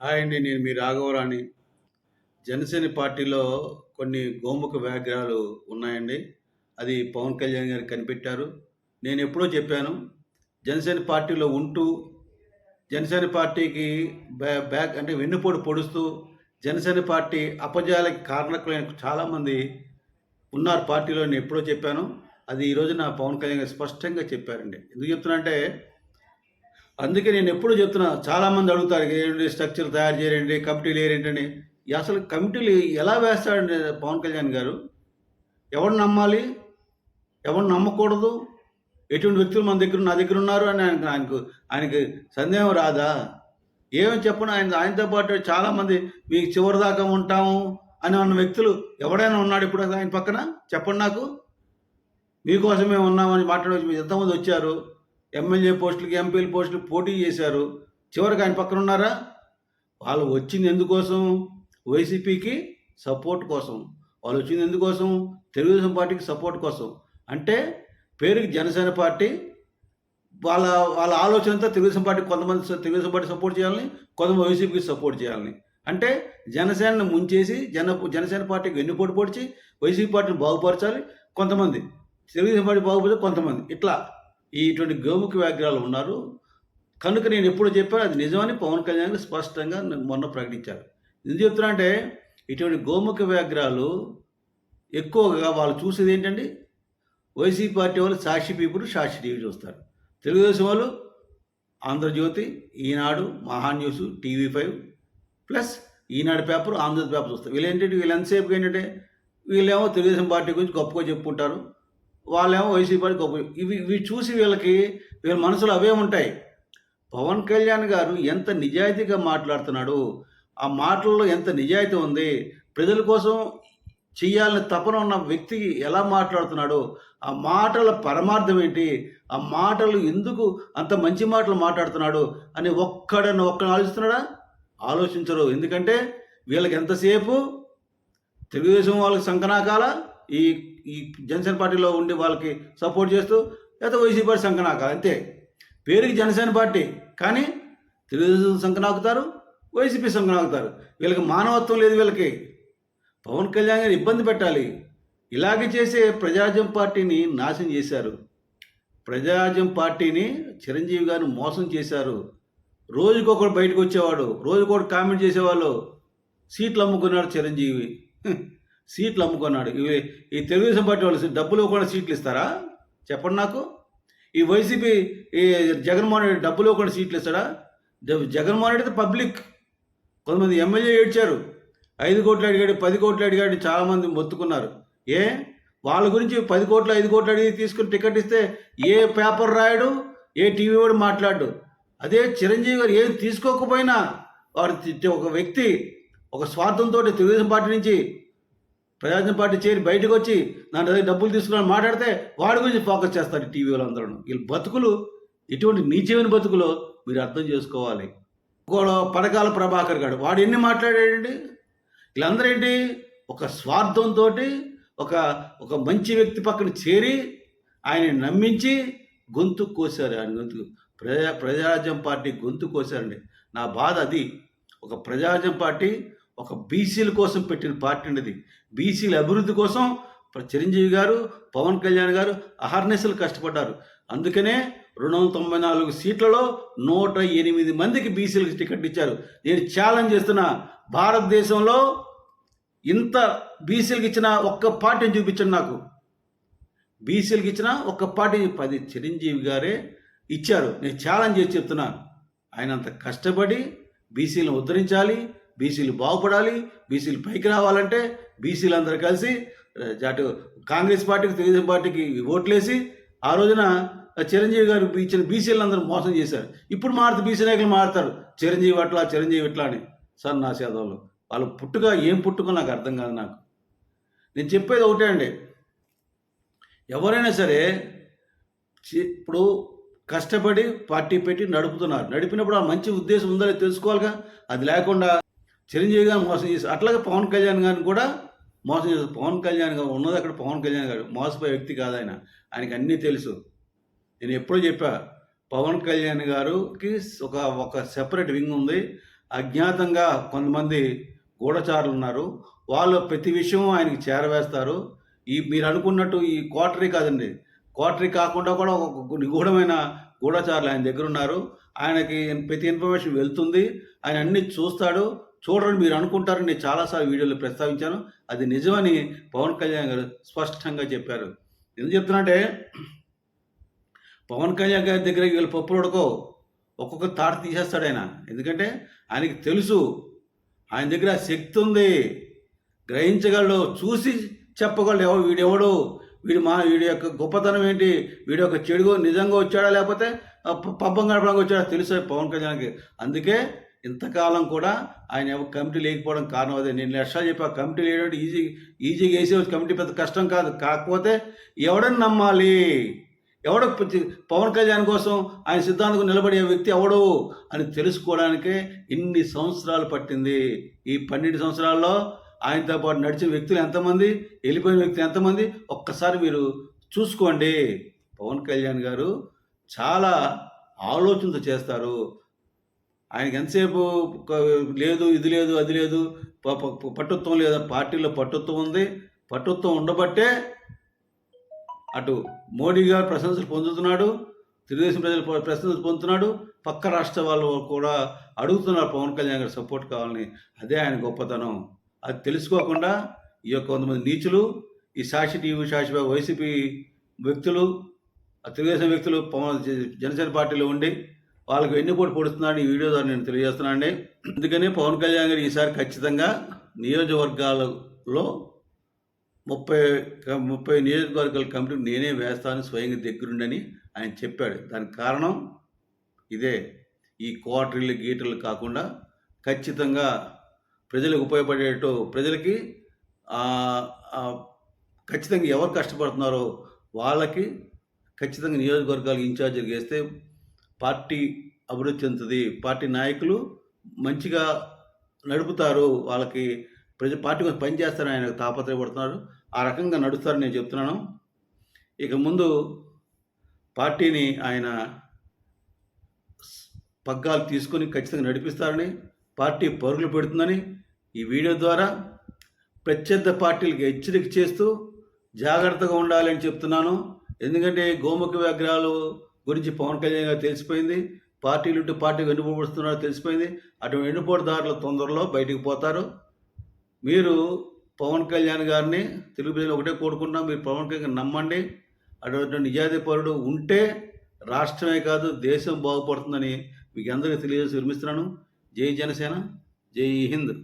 Hi అండి. నేను మీ రాఘవరాని. జనసేన పార్టీలో కొన్ని గోముఖ వ్యాఘ్రాలు ఉన్నాయండి. అది పవన్ కళ్యాణ్ గారు కనిపెట్టారు. నేనెప్పుడో చెప్పాను. జనసేన పార్టీలో ఉంటూ, జనసేన పార్టీకి బ్యాక్ అంటే వెన్నుపోటు పొడుస్తూ, జనసేన పార్టీ అపజయాలకి కారణకులైన చాలామంది ఉన్నారు పార్టీలో అని ఎప్పుడో చెప్పాను. అది ఈరోజు నా పవన్ కళ్యాణ్ గారు స్పష్టంగా చెప్పారండి. ఎందుకు చెప్తున్నా అంటే అందుకే నేను ఎప్పుడు చెప్తున్నా, చాలామంది అడుగుతారు ఏంటి స్ట్రక్చర్ తయారు చేయండి, కమిటీలు ఏరేంటని. అసలు కమిటీలు ఎలా వేస్తాడండి పవన్ కళ్యాణ్ గారు? ఎవరిని నమ్మాలి, ఎవరిని నమ్మకూడదు, ఎటువంటి వ్యక్తులు నా దగ్గర ఉన్నారు అని ఆయనకి సందేహం రాదా? ఏమని చెప్పను, ఆయనతో పాటు చాలామంది మీకు చివరి దాకా ఉంటాము అని అన్న వ్యక్తులు ఎవడైనా ఉన్నాడు ఇప్పుడు ఆయన పక్కన? చెప్పండి నాకు. మీకోసమే ఉన్నామని మాట్లాడవచ్చు. ఎంతమంది వచ్చారు, ఎమ్మెల్యే పోస్టులకి, ఎంపీల పోస్టులకి పోటీ చేశారు. చివరికి ఆయన పక్కన ఉన్నారా? వాళ్ళు వచ్చింది ఎందుకోసం? వైసీపీకి సపోర్ట్ కోసం. వాళ్ళు వచ్చింది ఎందుకోసం? తెలుగుదేశం పార్టీకి సపోర్ట్ కోసం. అంటే పేరుకి జనసేన పార్టీ, వాళ్ళ వాళ్ళ ఆలోచనతో తెలుగుదేశం పార్టీ, కొంతమంది తెలుగుదేశం పార్టీ సపోర్ట్ చేయాలని, కొంతమంది వైసీపీకి సపోర్ట్ చేయాలని. అంటే జనసేనను ముంచేసి జనసేన పార్టీకి వెన్నుపోటు పొడిచి వైసీపీ పార్టీని బాగుపరచాలి కొంతమంది, తెలుగుదేశం పార్టీ బాగుపడితే కొంతమంది, ఇట్లా ఇటువంటి గోముఖ వ్యాఘ్రాలు ఉన్నారు. కనుక నేను ఎప్పుడు చెప్పాను అది నిజమని పవన్ కళ్యాణ్ స్పష్టంగా మొన్న ప్రకటించారు. ఎందుకు చెప్తున్నా అంటే ఇటువంటి గోముఖ వ్యాఘ్రాలు ఎక్కువగా వాళ్ళు చూసేది ఏంటండి, వైసీపీ పార్టీ వాళ్ళు సాక్షి పీపుల్, సాక్షి టీవీ చూస్తారు. తెలుగుదేశం వాళ్ళు ఆంధ్రజ్యోతి, ఈనాడు, మహాన్యూస్, టీవీ5 ప్లస్ ఈనాడు పేపర్, ఆంధ్రజ్యోతి పేపర్ చూస్తారు. వీళ్ళు ఎంతసేపు ఏంటంటే వీళ్ళేమో తెలుగుదేశం పార్టీ గురించి గొప్పగా చెప్పుకుంటారు, వాళ్ళేమో వైసీపీ పార్టీ గొప్ప. ఇవి చూసి వీళ్ళ మనసులో అవే ఉంటాయి. పవన్ కళ్యాణ్ గారు ఎంత నిజాయితీగా మాట్లాడుతున్నాడు, ఆ మాటల్లో ఎంత నిజాయితీ ఉంది, ప్రజల కోసం చెయ్యాలని తపన ఉన్న వ్యక్తి ఎలా మాట్లాడుతున్నాడు, ఆ మాటల పరమార్థం ఏంటి, ఆ మాటలు ఎందుకు అంత మంచి మాటలు మాట్లాడుతున్నాడు అని ఒక్కడని ఆలోచిస్తున్నాడా? ఆలోచించరు. ఎందుకంటే వీళ్ళకి ఎంతసేపు తెలుగుదేశం వాళ్ళకి సంకనాకాల, ఈ ఈ జనసేన పార్టీలో ఉండి వాళ్ళకి సపోర్ట్ చేస్తూ, లేదా వైసీపీ పార్టీ సంకనాకాల, అంతే. పేరుకి జనసేన పార్టీ కానీ తెలుగుదేశం సంకనాకుతారు, వైసీపీ సంకనాకుతారు. వీళ్ళకి మానవత్వం లేదు. వీళ్ళకి పవన్ కళ్యాణ్ గారు ఇబ్బంది పెట్టాలి. ఇలాగే చేసే ప్రజారాజ్యం పార్టీని నాశనం చేశారు. ప్రజారాజ్యం పార్టీని చిరంజీవి గారిని మోసం చేశారు. రోజుకొకడు బయటకు వచ్చేవాడు, రోజుకొకడు కామెంట్ చేసేవాళ్ళు. సీట్లు అమ్ముకున్నాడు చిరంజీవి, సీట్లు అమ్ముకున్నాడు. ఈ తెలుగుదేశం పార్టీ వాళ్ళు డబ్బులు ఇవ్వకుండా సీట్లు ఇస్తారా? చెప్పండి నాకు. ఈ వైసీపీ ఈ జగన్మోహన్ రెడ్డి డబ్బులు ఇవ్వకుండా సీట్లు ఇస్తాడా? జగన్మోహన్ రెడ్డి పబ్లిక్, కొంతమంది ఎమ్మెల్యే ఏడ్చారు, 5 కోట్లు అడిగాడు, 10 కోట్లు అడిగాడు, చాలామంది మొత్తుకున్నారు. వాళ్ళ గురించి 10 కోట్లు 5 కోట్లు అడిగి తీసుకుని టికెట్ ఇస్తే ఏ పేపర్ రాయడు, ఏ టీవీ వాడు మాట్లాడు. అదే చిరంజీవి గారు ఏం తీసుకోకపోయినా వాడు ఒక వ్యక్తి ఒక స్వార్థంతో తెలుగుదేశం పార్టీ నుంచి ప్రజారాజ్యం పార్టీ చేరి బయటకు వచ్చి నా దగ్గర డబ్బులు తీసుకుని మాట్లాడితే వాడి గురించి ఫోకస్ చేస్తారు టీవీ వాళ్ళందరూ. వీళ్ళ బతుకులు ఇటువంటి నీచమైన బతుకులు మీరు అర్థం చేసుకోవాలి. పడకాల ప్రభాకర్ గారు, వాడు ఎన్ని మాట్లాడాడండి. వీళ్ళందరూ ఏంటి, ఒక స్వార్థంతో ఒక ఒక మంచి వ్యక్తి పక్కన చేరి ఆయన నమ్మించి గొంతు కోసారు. ఆయన గొంతు ప్రజారాజ్యం పార్టీ గొంతు కోసారండి. నా బాధ అది. ఒక ప్రజారాజ్యం పార్టీ ఒక బీసీల కోసం పెట్టిన పార్టీ అనేది. బీసీల అభివృద్ధి కోసం చిరంజీవి గారు, పవన్ కళ్యాణ్ గారు అహర్నిశలు కష్టపడ్డారు. అందుకనే 294 సీట్లలో 108 మందికి బీసీలకు టికెట్ ఇచ్చారు. నేను ఛాలెంజ్ చేస్తున్నా, భారతదేశంలో ఇంత బీసీలకు ఇచ్చిన ఒక్క పార్టీని చూపించండి నాకు. బీసీలకు ఇచ్చిన ఒక్క పార్టీ 10 చిరంజీవి గారే ఇచ్చారు. నేను ఛాలెంజ్ చేసి చెప్తున్నా, ఆయన అంత కష్టపడి బీసీలను ఉద్ధరించాలి, బీసీలు బాగుపడాలి, బీసీలు పైకి రావాలంటే బీసీలు అందరూ కలిసి అటు కాంగ్రెస్ పార్టీకి, తెలుగుదేశం పార్టీకి ఓట్లేసి ఆ రోజున చిరంజీవి గారు ఇచ్చిన బీసీలు అందరూ మోసం చేశారు. ఇప్పుడు బీసీ నాయకులు మారుతారు, చిరంజీవి అట్లా, చిరంజీవి ఇట్లా అని. సార్ నా సేదవులు వాళ్ళు ఏం పుట్టుకో నాకు అర్థం కాదు. నాకు నేను చెప్పేది ఒకటే అండి, ఎవరైనా సరే ఇప్పుడు కష్టపడి పార్టీ పెట్టి నడుపుతున్నారు, నడిపినప్పుడు ఆ మంచి ఉద్దేశం ఉందో తెలుసుకోవాలిగా. అది లేకుండా చిరంజీవి గారు మోసం చేశారు, అట్లాగే పవన్ కళ్యాణ్ గారిని కూడా మోసం చేశారు. పవన్ కళ్యాణ్ గారు ఉన్నది అక్కడ, పవన్ కళ్యాణ్ గారు మోసపోయే వ్యక్తి కాదు ఆయన, ఆయనకి అన్నీ తెలుసు. నేను ఎప్పుడో చెప్పా, పవన్ కళ్యాణ్ గారికి ఒక సెపరేట్ వింగ్ ఉంది. అజ్ఞాతంగా కొంతమంది గూఢచారులు ఉన్నారు. వాళ్ళు ప్రతి విషయం ఆయనకి చేరవేస్తారు. మీరు అనుకున్నట్టు ఈ క్వార్టరీ కాదండి. క్వార్టరీ కాకుండా కూడా ఒక నిగూఢమైన గూఢచారులు ఆయన దగ్గరున్నారు. ఆయనకి ప్రతి ఇన్ఫర్మేషన్ వెళ్తుంది. ఆయన అన్నీ చూస్తాడు. చూడరని మీరు అనుకుంటారని నేను చాలా సార్లు వీడియోలో ప్రస్తావించాను. అది నిజమని పవన్ కళ్యాణ్ గారు స్పష్టంగా చెప్పారు. ఎందుకు చెప్తున్నా అంటే పవన్ కళ్యాణ్ గారి దగ్గర వీళ్ళు పప్పులు ఉడకవు. ఒక్కొక్క తాట తీసేస్తాడు ఆయన. ఎందుకంటే ఆయనకి తెలుసు ఆయన దగ్గర ఆ శక్తి ఉంది, గ్రహించగలడు, చూసి చెప్పగలడు వీడెవడు, వీడి యొక్క గొప్పతనం ఏంటి, వీడి యొక్క చెడుగు నిజంగా వచ్చాడా లేకపోతే పబ్బం గడపడానికి వచ్చాడా తెలుసు పవన్ కళ్యాణ్కి. అందుకే ఇంతకాలం కూడా ఆయన కమిటీ లేకపోవడం కారణం అదే. నేను లక్షలు చెప్పి ఆ కమిటీ లేదంటే ఈజీగా వేసే కమిటీ పెద్ద కష్టం కాదు. కాకపోతే ఎవడని నమ్మాలి, ఎవడో పవన్ కళ్యాణ్ కోసం ఆయన సిద్ధాంతం నిలబడే వ్యక్తి ఎవడు అని తెలుసుకోవడానికే ఇన్ని సంవత్సరాలు పట్టింది. ఈ 12 సంవత్సరాల్లో ఆయనతో పాటు నడిచిన వ్యక్తులు ఎంతమంది, వెళ్ళిపోయిన వ్యక్తులు ఎంతమంది ఒక్కసారి మీరు చూసుకోండి. పవన్ కళ్యాణ్ గారు చాలా ఆలోచనతో చేస్తారు. ఆయనకి ఎంతసేపు లేదు, ఇది లేదు, అది లేదు, పట్టుత్వం లేదా, పార్టీలో పట్టుత్వం ఉంది. పట్టుత్వం ఉండబట్టే అటు మోడీ గారు ప్రశంసలు పొందుతున్నాడు, తెలుగుదేశం ప్రజలు ప్రశంసలు పొందుతున్నాడు, పక్క రాష్ట్ర వాళ్ళు కూడా అడుగుతున్నారు పవన్ కళ్యాణ్ గారు సపోర్ట్ కావాలని. అదే ఆయన గొప్పతనం. అది తెలుసుకోకుండా ఈ యొక్క కొంతమంది నీచులు, ఈ సాక్షి టీవీ, సాక్షి వైసీపీ వ్యక్తులు, తెలుగుదేశం వ్యక్తులు జనసేన పార్టీలో ఉండి వాళ్ళకి వెన్నుపోటు పొడుస్తున్నాడు ఈ వీడియో ద్వారా నేను తెలియజేస్తున్నాను అండి. అందుకనే పవన్ కళ్యాణ్ గారు ఈసారి ఖచ్చితంగా నియోజకవర్గాలలో 30 నియోజకవర్గాల కమిటీ నేనే వేస్తాను స్వయంగా దగ్గరుండని ఆయన చెప్పాడు. దానికి కారణం ఇదే. ఈ క్వార్టర్లు గీటర్లు కాకుండా ఖచ్చితంగా ప్రజలకు ఉపయోగపడేటట్టు, ప్రజలకి ఖచ్చితంగా ఎవరు కష్టపడుతున్నారో వాళ్ళకి ఖచ్చితంగా నియోజకవర్గాలు ఇన్ఛార్జీలు వేస్తే పార్టీ అభివృద్ధి చెందుతుంది. పార్టీ నాయకులు మంచిగా నడుపుతారు, వాళ్ళకి పార్టీ కోసం పనిచేస్తారని ఆయన తాపత్రయపడుతున్నారు. ఆ రకంగా నడుస్తారని నేను చెప్తున్నాను. ఇక ముందు పార్టీని ఆయన పగ్గాలు తీసుకొని ఖచ్చితంగా నడిపిస్తారని, పార్టీ పరుగులు పెడుతుందని ఈ వీడియో ద్వారా ప్రత్యర్థి పార్టీలకు హెచ్చరిక చేస్తూ జాగ్రత్తగా ఉండాలని చెప్తున్నాను. ఎందుకంటే గోముఖ విగ్రహాలు గురించి పవన్ కళ్యాణ్ గారు తెలిసిపోయింది. పార్టీలు ఉంటే పార్టీకి వెన్నుపోడుతున్నారో తెలిసిపోయింది. అటు వెన్నుపోటుదారులు తొందరలో బయటికి పోతారు. మీరు పవన్ కళ్యాణ్ గారిని తెలుగు ప్రజలు ఒకటే కోరుకుంటున్నాం, మీరు పవన్ కళ్యాణ్ నమ్మండి. అటువంటి నిజాయితీ పరుడు ఉంటే రాష్ట్రమే కాదు దేశం బాగుపడుతుందని మీకు అందరికీ తెలియజేసి విరమిస్తున్నాను. జై జనసేన, జై హింద్.